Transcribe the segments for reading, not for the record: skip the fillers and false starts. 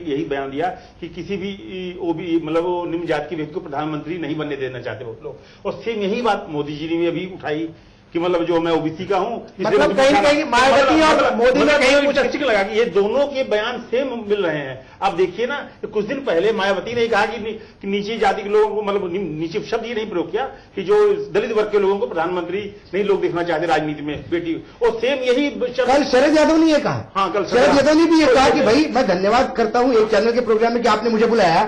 यही बयान दिया कि किसी भी मतलब वो निम्न जाति के व्यक्ति को प्रधानमंत्री नहीं बनने देना चाहते वो लोग। और सेम यही बात मोदी जी ने भी अभी उठाई कि मतलब जो मैं ओबीसी का हूं, मतलब कहीं मायावती और मोदी ने कहीं कुछ ठीक लगा कि ये दोनों के बयान सेम मिल रहे हैं। आप देखिए ना, कुछ दिन पहले मायावती ने कहा कि नीचे जाति के लोगों को, मतलब नीचे शब्द ये नहीं प्रयोग किया कि जो दलित वर्ग के लोगों को प्रधानमंत्री नहीं लोग देखना चाहते राजनीति में बेटी, और सेम यही कल शरद यादव ने ये कहा। हाँ, कल शरद यादव ने भी ये कहा कि भाई मैं धन्यवाद करता हूं एक चैनल के प्रोग्राम में कि आपने मुझे बुलाया,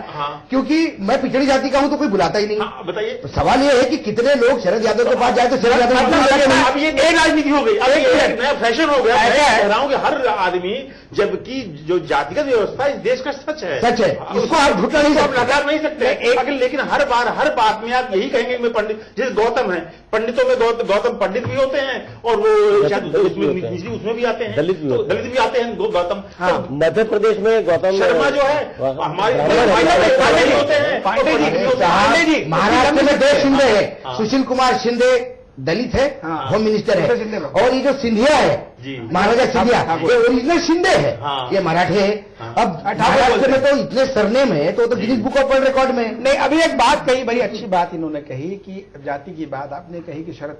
क्योंकि मैं पिछड़ी जाति का हूं तो कोई बुलाता ही नहीं। बताइए, सवाल ये है कि कितने लोग शरद यादव के पास जाए तो शरद यादव, अब ये नई राजनीति हो गई, अब ये नया फैशन हो गया। मैं कह रहा हूं कि हर आदमी, जबकि जो जातिगत व्यवस्था इस देश का सच है, इसको आप झूठा नहीं, आप नकार नहीं सकते। लेकिन हर बात में आप यही कहेंगे मैं पंडित, जैसे गौतम है, पंडितों में गौतम पंडित भी होते हैं और वो उसमें भी आते हैं, दलित भी आते हैं गौतम। मध्य प्रदेश में गौतम शर्मा जो है हमारे होते हैं, पांडे जी। महाराष्ट्र में 2 शिंदे है, सुशील कुमार शिंदे दलित है, होम मिनिस्टर है, और ये जो सिंधिया है महाराजा सिंधिया, ये ओरिजिनल शिंदे है, ये मराठे है। अब महाराष्ट्र में तो इतने सरनेम है तो Guinness book of world record में नहीं। अभी एक बात कही, बड़ी अच्छी बात इन्होंने कही कि जाति की बात आपने कही कि शरद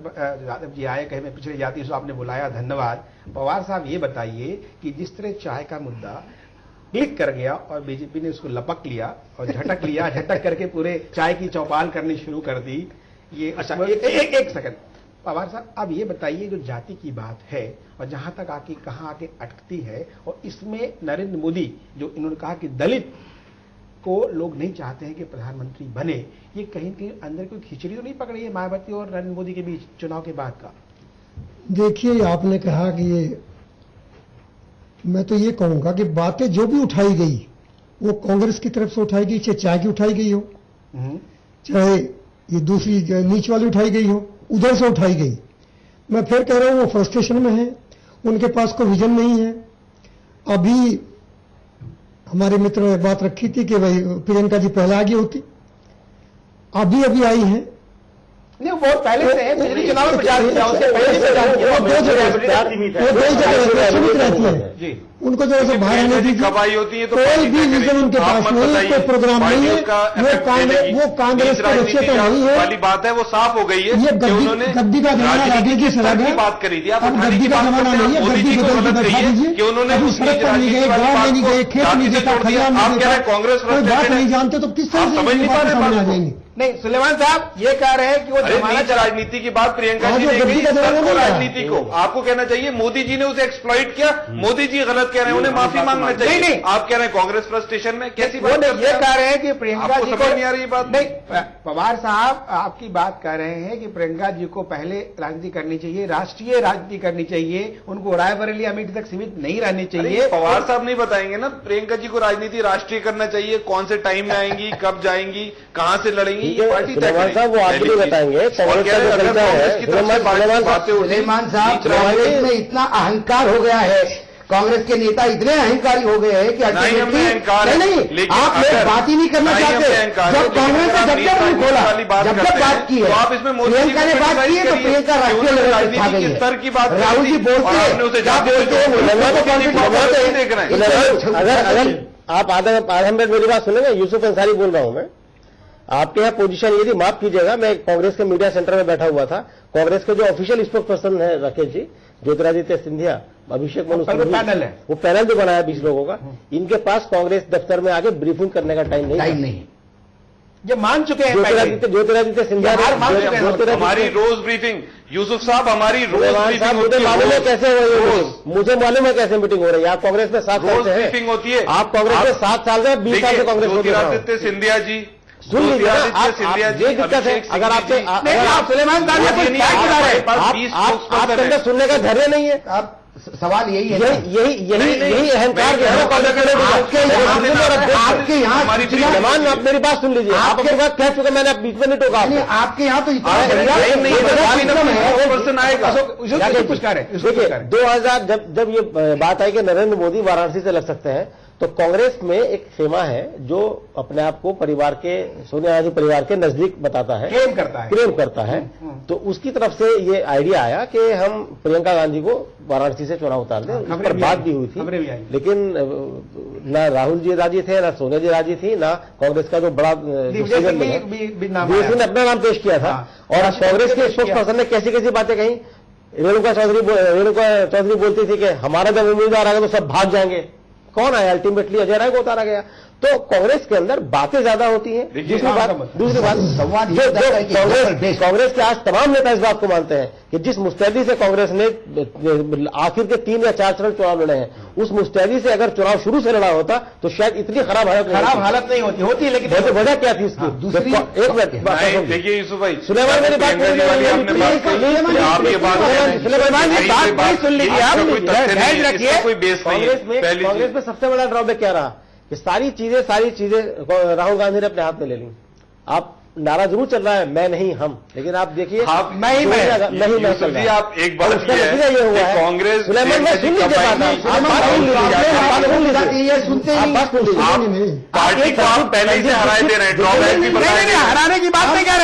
यादव जी आए, कहे मैं पिछड़ी जाति से आपने बुलाया, धन्यवाद। पवार साहब ये बताइए कि जिस तरह चाय का मुद्दा क्लिक कर गया और बीजेपी ने उसको लपक लिया और झटक लिया, झटक करके पूरे चाय की चौपाल करनी शुरू कर दी। ये अच्छा, एक सेकंड पवार साहब, अब ये बताइए जो जाति की बात है और जहां तक कहां आके अटकती है, और इसमें नरेंद्र मोदी जो इन्होंने कहा कि दलित को लोग नहीं चाहते हैं कि प्रधानमंत्री बने, ये कहीं कहीं अंदर कोई खिचड़ी तो नहीं पकड़ी है मायावती और नरेंद्र मोदी के बीच चुनाव के बाद का? देखिए, आपने कहा कि ये, मैं तो ये कहूंगा कि बातें जो भी उठाई गई वो कांग्रेस की तरफ से उठाई गई, चाहे की उठाई गई हो, चाहे ये दूसरी नीच वाली उठाई गई हो, उधर से उठाई गई। मैं फिर कह रहा हूं वो फ्रस्ट्रेशन में है, उनके पास कोई विजन नहीं है। अभी हमारे मित्र ने बात रखी थी कि भाई प्रियंका जी पहले आगे होती, अभी आई हैं। नहीं, बहुत पहले से है, पिछले चुनाव में प्रचार किया, उससे पहले से रहती है, उनको जो है बाहर नहीं दीजिए। कोई भी विजन उनके पास नहीं है, कोई प्रोग्राम नहीं है, वो कांग्रेस का रचयिता नहीं है वाली बात है, वो साफ हो गई है। ये गद्दी का जमाना, राधे की सलाह है, बात करी थी आप, गद्दी का जमाना नहीं है, गद्दी बदल के बैठा दीजिए। कि उन्होंने अभी सड़क पर नहीं गए, गाँव में नहीं गए, खेत नहीं देखा, खलियान नहीं देखा, कांग्रेस कोई बात नहीं जानते तो किस तरह से सामने आ जाएंगे? नहीं, सुलेमान साहब ये कह रहे हैं कि वो जमाना राजनीति की बात प्रियंका जी ने कही, राजनीति को आपको कहना चाहिए मोदी जी ने उसे एक्सप्लॉइट किया, मोदी जी गलत कह रहे हैं, उन्हें माफी मांगना चाहिए। नहीं, आप कह रहे हैं कांग्रेस फ्रस्ट्रेशन में, कैसी बात? ये कह रहे हैं कि प्रियंका जी को नहीं आ रही बात। नहीं, पवार साहब आपकी बात कह रहे हैं कि प्रियंका जी को पहले राजनीति करनी चाहिए, राष्ट्रीय राजनीति करनी चाहिए, उनको रायबरेली अमेठी तक सीमित नहीं रहनी चाहिए। पवार साहब नहीं बताएंगे ना प्रियंका जी को राजनीति राष्ट्रीय करना चाहिए, कौन से टाइम में आएंगी, कब जाएंगी, कहां से लड़ेंगी, ये पार्टी साहब वो आगे भी बताएंगे। सुलेमान साहब, कांग्रेस में इतना अहंकार हो गया है, कांग्रेस के नेता इतने अहंकारी हो गए हैं कि नहीं, आप लोग बात ही नहीं करना चाहते। जब कांग्रेस ने जब मुंह खोला, जब बात की है, आप इसमें प्रियंका ने बात की है तो प्रियंका राष्ट्रीय लेवल पर खा गई है। स्तर की बात राहुल जी बोलते हैं, क्या बोलते हैं, अगर आप आधा मिनट मेरी बात सुनेंगे, यूसुफ अंसारी बोल रहा हूं मैं। आपके यहाँ पोजीशन यदि माफ कीजिएगा, मैं कांग्रेस के मीडिया सेंटर में बैठा हुआ था, कांग्रेस के जो ऑफिशियल स्पोक्स पर्सन है राकेश जी, ज्योतिरादित्य सिंधिया, अभिषेक मनु पैनल है, वो पैनल जो बनाया 20 लोगों का, इनके पास कांग्रेस दफ्तर में आके ब्रीफिंग करने का टाइम नहीं। ये मान चुके हैं ज्योतिरादित्य सिंधिया, हमारी रोज ब्रीफिंग, यूसुफ साहब हमारी रोज ब्रीफिंग, मुझे मालूम है कैसे हो रही है, मुझे मालूम है कैसे मीटिंग हो रही है। आप कांग्रेस में 7 साल से ब्रीफिंग होती है, आप कांग्रेस में 7 साल से 20 साल से कांग्रेस में। ज्योतिरादित्य सिंधिया जी, सुन लीजिए, ये दिक्कत है। अगर आपसे सुलेमान आपके अंदर सुनने का धैर्य नहीं है, आप सवाल यही है, यही अहंकार जो है आपके यहाँ। जमान, आप मेरी बात सुन लीजिए, आप अपनी बात कह चुके, मैंने बीच में नहीं टोका। आपके यहाँ तो देखिए 2000 जब ये बात आई कि नरेंद्र मोदी वाराणसी से लड़ सकते हैं, तो कांग्रेस में एक खेमा है जो अपने आप को परिवार के, सोनिया गांधी परिवार के नजदीक बताता है, क्लेम करता है। तो उसकी तरफ से ये आइडिया आया कि हम प्रियंका गांधी को वाराणसी से चुनाव उतार दें। उस पर बात भी हुई थी, लेकिन ना राहुल जी राजी थे, ना सोनिया जी राजी थी, ना कांग्रेस का जो बड़ा ने अपना नाम पेश किया था। और कांग्रेस के स्पोक्स पर्सन ने कैसी कैसी बातें कही। रेणुका चौधरी बोलती थी कि हमारा जब उम्मीदवार आएगा तो सब भाग जाएंगे। कौन आया? अल्टीमेटली अजय राय को उतारा गया। तो कांग्रेस के अंदर बातें ज्यादा होती हैं। दूसरी बात कांग्रेस के आज तमाम नेता इस बात को मानते हैं कि जिस मुस्तैदी से कांग्रेस ने आखिर के 3 या 4 चरण चुनाव लड़े हैं, उस मुस्तैदी से अगर चुनाव शुरू से लड़ा होता तो शायद इतनी खराब हालत नहीं होती। लेकिन वजह क्या थी इसकी? दूसरी एक मिनट देखिए यूसुफ भाई, सुलेमान मेरी बात सुन लीजिए। कांग्रेस में सबसे बड़ा ड्रॉबैक क्या रहा कि सारी चीजें राहुल गांधी ने अपने हाथ में ले ली। आप नारा जरूर चल रहा है मैं नहीं हम, लेकिन आप देखिए नहीं मैं आप एक बात ये हुआ है कांग्रेस पार्टी को आप पहले ही से हराए दे रहे हैं। ड्रॉबैक भी हराने की बात नहीं कर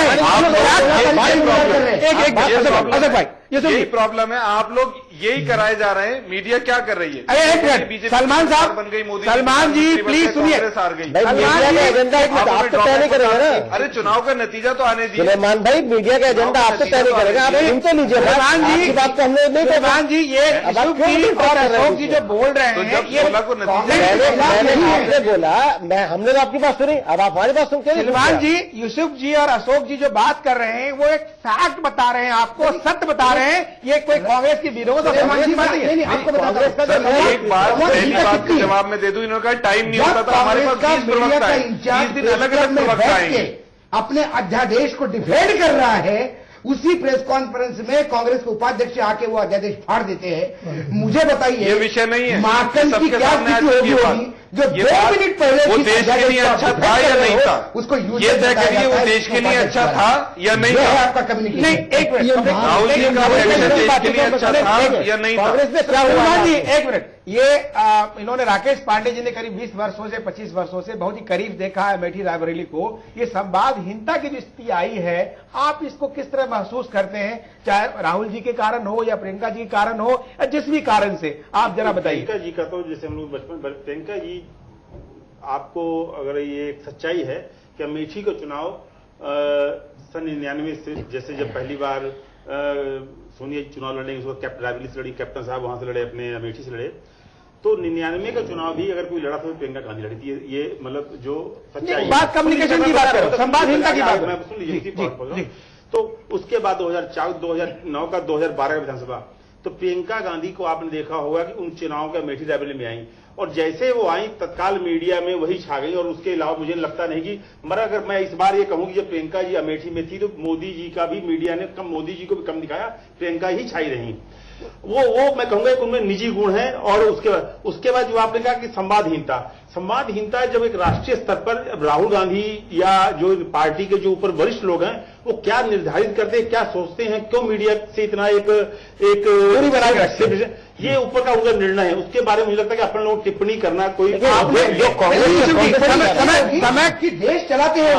रहे। यही प्रॉब्लम है। आप लोग यही कराए जा रहे हैं। मीडिया क्या कर रही है? अरे एक मिनट, सलमान साहब बन गई, मोदी सलमान जी प्लीज सुनिए। हार गई। आप तो तय नहीं करेंगे ना। अरे चुनाव का नतीजा तो आने दीजिए। सुलेमान भाई, मीडिया का एजेंडा आप तो तय नहीं करेगा। आप सुनते लीजिए सलमान जी, बात को हमने नहीं। सलमान जी ये अशोक जी जो बोल रहे तो हैं, जब 16 को आपने बोला हमने तो आपकी बात सुनी, अब आप हमारी बात सुनते हैं। सलमान जी, यूसुफ जी और अशोक जी जो बात कर रहे हैं वो एक फैक्ट बता रहे हैं, आपको सत्य बता रहे हैं। ये कोई कांग्रेस की विरोध और समाज की बात नहीं। आपको कांग्रेस का एक बात पहली बात के जवाब में दे दूं, इन्होंने कहा टाइम नहीं होता था। हमारे पास 20 प्रवक्ता है, 20 दिन अलग अलग प्रवक्ता आएंगे। अपने अध्यादेश को डिफेंड कर रहा है। उसी प्रेस कॉन्फ्रेंस में कांग्रेस के उपाध्यक्ष आके वो अध्यादेश फाड़ देते हैं। मुझे बताइए ये विषय नहीं है। माकन की क्या स्थिति होगी जो 2 मिनट पहले वो देश के लिए अच्छा था या नहीं था? उसको ये तय करिए वो देश के लिए अच्छा था या नहीं था? आपका कम्युनिकेशन नहीं। एक मिनट, राहुल जी का इलेक्शन देश के लिए अच्छा था या नहीं था? कांग्रेस में क्या हुआ जी? एक मिनट, ये इन्होंने राकेश पांडे जी ने करीब 20 वर्षों से 25 वर्षों से बहुत ही करीब देखा है अमेठी रायबरेली को। ये संवादहीनता की जो स्थिति आई है, आप इसको किस तरह महसूस करते हैं? चाहे राहुल जी के कारण हो या प्रियंका जी के कारण हो या जिस भी कारण से, आप जरा बताइए। प्रियंका जी का तो जैसे हम लोग बचपन, प्रियंका जी आपको अगर ये एक सच्चाई है कि अमेठी का चुनाव सन 99 से, जैसे जब पहली बार सोनिया चुनाव लड़ेंगे, उसको कैप्टन रायबरेली से लड़ी, कैप्टन साहब वहां से लड़े, अपने अमेठी से लड़े, तो 99 का चुनाव भी अगर कोई लड़ा तो प्रियंका गांधी लड़ी थी। ये मतलब जो सच्चाई बात कम्युनिकेशन की बात करो, संवादहीनता की बात, मैं सुन लीजिए। तो उसके बाद 2004, 2009 का 2012 का विधानसभा, तो प्रियंका गांधी को आपने देखा होगा कि उन चुनाव के अमेठी रायबरेली में आई, और जैसे वो आई तत्काल मीडिया में वही छा गई। और उसके अलावा मुझे लगता नहीं कि, मगर अगर मैं इस बार ये कहूं कि जब प्रियंका जी अमेठी में थी तो मोदी जी का भी मीडिया ने कम, मोदी जी को भी कम दिखाया, प्रियंका ही छाई रही। वो मैं कहूंगा कि उनमें निजी गुण है। और उसके बाद जो आपने कहा कि संवादहीनता जब एक राष्ट्रीय स्तर पर राहुल गांधी या जो पार्टी के जो ऊपर वरिष्ठ लोग हैं वो क्या निर्धारित करते हैं, क्या सोचते हैं, क्यों मीडिया से इतना एक ये ऊपर का उनका निर्णय है, उसके बारे में मुझे लगता है कि अपन लोग टिप्पणी करना कोई समय की देश चलाते हैं,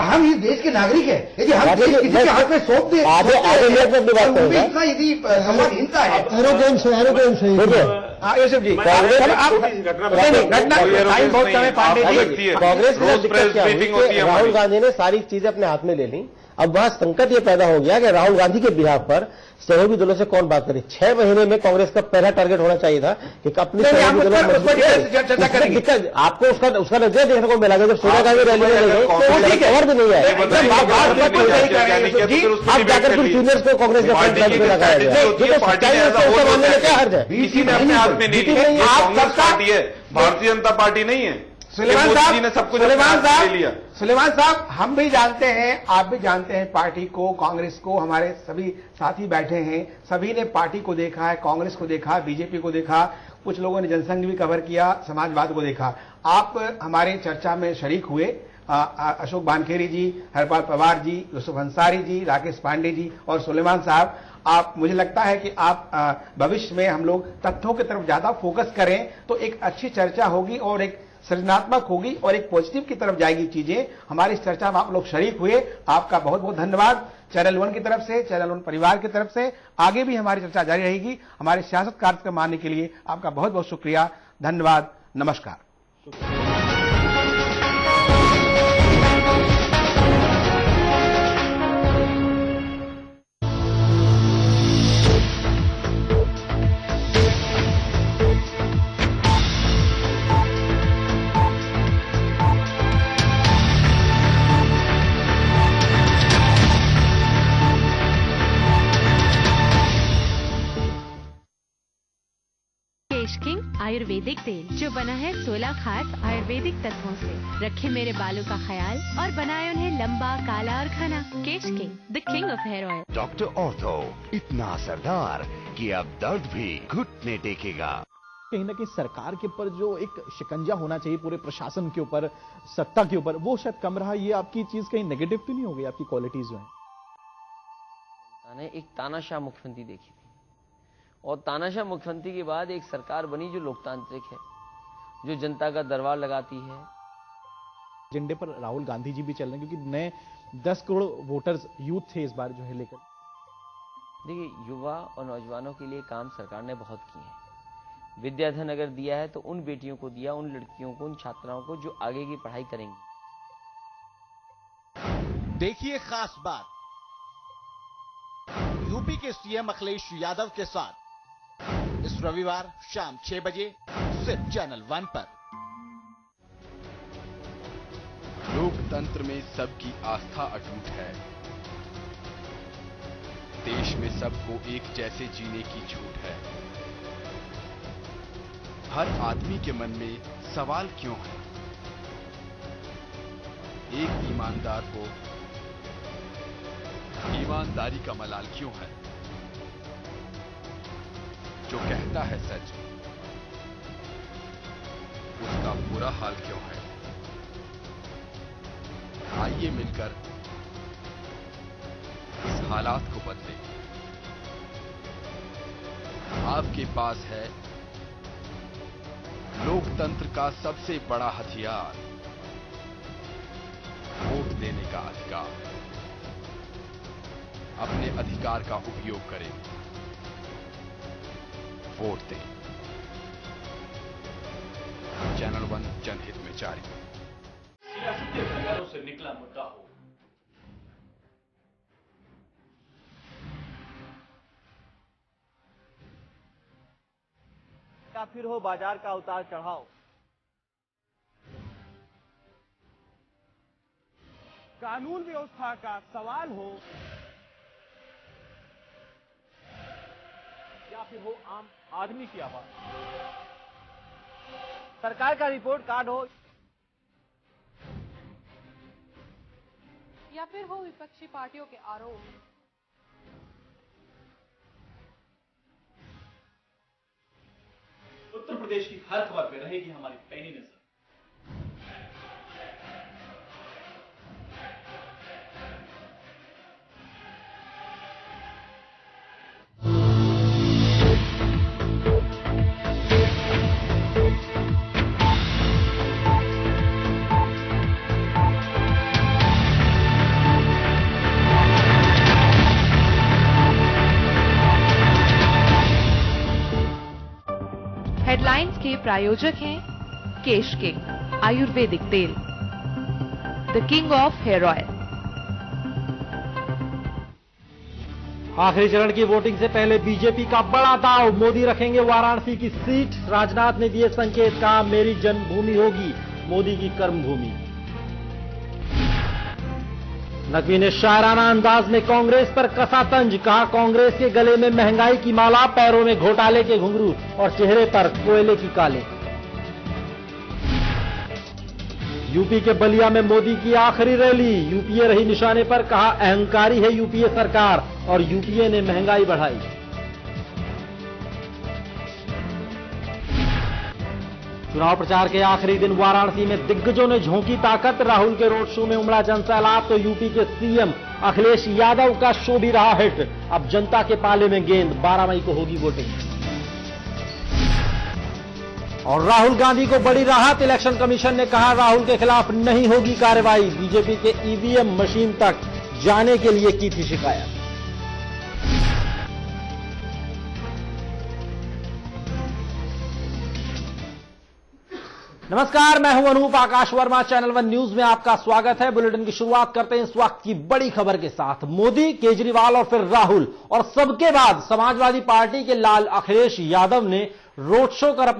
हम इस देश के नागरिक है। यदि हम देश किसी के हाथ में सौंप दे, इतना यदि संवादहीनता है, एरोगेंस यूसुफ जी कांग्रेस राहुल गांधी ने सारी चीजें अपने हाथ में ले ली। अब वहां संकट ये पैदा हो गया कि राहुल गांधी के बिहाफ पर सहयोगी दलों से कौन बात करे। 6 महीने में कांग्रेस का पहला टारगेट होना चाहिए था कि अपनी सहयोगी दलों आपको उसका नजरिया देखने को मिला। जब सोनिया गांधी रैली में गई खबर भी नहीं है, आप जाकर फिर सीनियर्स को कांग्रेस में लगाया क्या हर्ज है? इसी ने अपने हाथ में नहीं लिया। कांग्रेस पार्टी है, भारतीय जनता पार्टी नहीं है। सुलेमान साहब ने सब कुछ ले लिया। सुलेमान साहब, हम भी जानते हैं, आप भी जानते हैं पार्टी को, कांग्रेस को, हमारे सभी साथी बैठे हैं, सभी ने पार्टी को देखा है, कांग्रेस को देखा, बीजेपी को देखा, कुछ लोगों ने जनसंघ भी कवर किया, समाजवाद को देखा। आप हमारे चर्चा में शरीक हुए, अशोक वानखेड़े जी, हरपाल पवार जी, यूसुफ अंसारी जी, राकेश पांडे जी और सुलेमान साहब, आप, मुझे लगता है कि आप भविष्य में हम लोग तथ्यों की तरफ ज्यादा फोकस करें तो एक अच्छी चर्चा होगी और एक सृजनात्मक होगी और एक पॉजिटिव की तरफ जाएगी चीजें। हमारी इस चर्चा में आप लोग शरीक हुए, आपका बहुत बहुत धन्यवाद। चैनल वन की तरफ से, चैनल वन परिवार की तरफ से आगे भी हमारी चर्चा जारी रहेगी। हमारे सियासत कार्यक्रम मानने के लिए आपका बहुत बहुत शुक्रिया, धन्यवाद, नमस्कार। केश किंग आयुर्वेदिक तेल जो बना है 16 खास आयुर्वेदिक तत्वों से, रखे मेरे बालों का ख्याल और बनाए उन्हें लंबा, काला और घना। Kesh king, the king of hair oil. Doctor ortho, इतना असरदार कि अब दर्द भी घुटने टेकेगा। कहीं ना कहीं सरकार के ऊपर जो एक शिकंजा होना चाहिए पूरे प्रशासन के ऊपर, सत्ता के ऊपर, वो शायद कम रहा। ये आपकी चीज कहीं नेगेटिव तो नहीं हो गई, आपकी क्वालिटीज जो है? मैंने एक तानाशाह मुख्यमंत्री देखी थी और तानाशाह मुख्यमंत्री के बाद एक सरकार बनी जो लोकतांत्रिक है, जो जनता का दरबार लगाती है। एजेंडे पर राहुल गांधी जी भी चल रहे हैं क्योंकि नए 10 करोड़ वोटर्स यूथ थे इस बार जो है लेकर। देखिए, युवा और नौजवानों के लिए काम सरकार ने बहुत किए हैं। विद्याधन अगर दिया है तो उन बेटियों को दिया, उन लड़कियों को, उन छात्राओं को जो आगे की पढ़ाई करेंगी। देखिए खास बात, यूपी के सीएम अखिलेश यादव के साथ इस रविवार शाम 6 बजे सिर्फ चैनल वन पर। लोकतंत्र में सबकी आस्था अटूट है। देश में सबको एक जैसे जीने की छूट है। हर आदमी के मन में सवाल क्यों है? एक ईमानदार को ईमानदारी का मलाल क्यों है? जो कहता है सच, उसका बुरा हाल क्यों है? आइए मिलकर इस हालात को बदलें। आपके पास है लोकतंत्र का सबसे बड़ा हथियार, वोट देने का अधिकार। अपने अधिकार का उपयोग करें, वोट दें। चैनल वन जनहित में जारी। सियासती घरों से निकला मुद्दा हो, या फिर हो बाजार का उतार चढ़ाव, कानून व्यवस्था का सवाल हो, या फिर हो आम आदमी की आवाज, सरकार का रिपोर्ट कार्ड हो, या फिर हो विपक्षी पार्टियों के आरोप, उत्तर प्रदेश की हर खबर पे रहेगी हमारी पैनी नजर। हेडलाइंस के प्रायोजक हैं केश किंग आयुर्वेदिक तेल, the king of hair oil. आखिरी चरण की वोटिंग से पहले बीजेपी का बड़ा दांव, मोदी रखेंगे वाराणसी की सीट। राजनाथ ने दिए संकेत, कहा मेरी जन्मभूमि होगी मोदी की कर्मभूमि। नकवी ने शायराना अंदाज में कांग्रेस पर कसा तंज, कहा कांग्रेस के गले में महंगाई की माला, पैरों में घोटाले के घुंघरू और चेहरे पर कोयले की काले। यूपी के बलिया में मोदी की आखिरी रैली, यूपीए रही निशाने पर, कहा अहंकारी है यूपीए सरकार और यूपीए ने महंगाई बढ़ाई। चुनाव प्रचार के आखिरी दिन वाराणसी में दिग्गजों ने झोंकी ताकत। राहुल के रोड शो में उमड़ा जनसैलाब तो यूपी के सीएम अखिलेश यादव का शो भी रहा हिट। अब जनता के पाले में गेंद, 12 मई को होगी वोटिंग। और राहुल गांधी को बड़ी राहत, इलेक्शन कमीशन ने कहा राहुल के खिलाफ नहीं होगी कार्रवाई। बीजेपी के ईवीएम मशीन तक जाने के लिए की थी शिकायत। नमस्कार, मैं हूं अनूप। आकाश वर्मा, चैनल 1 न्यूज में आपका स्वागत है। बुलेटिन की शुरुआत करते हैं इस वक्त की बड़ी खबर के साथ। मोदी, केजरीवाल और फिर राहुल और सबके बाद समाजवादी पार्टी के लाल अखिलेश यादव ने रोड शो कर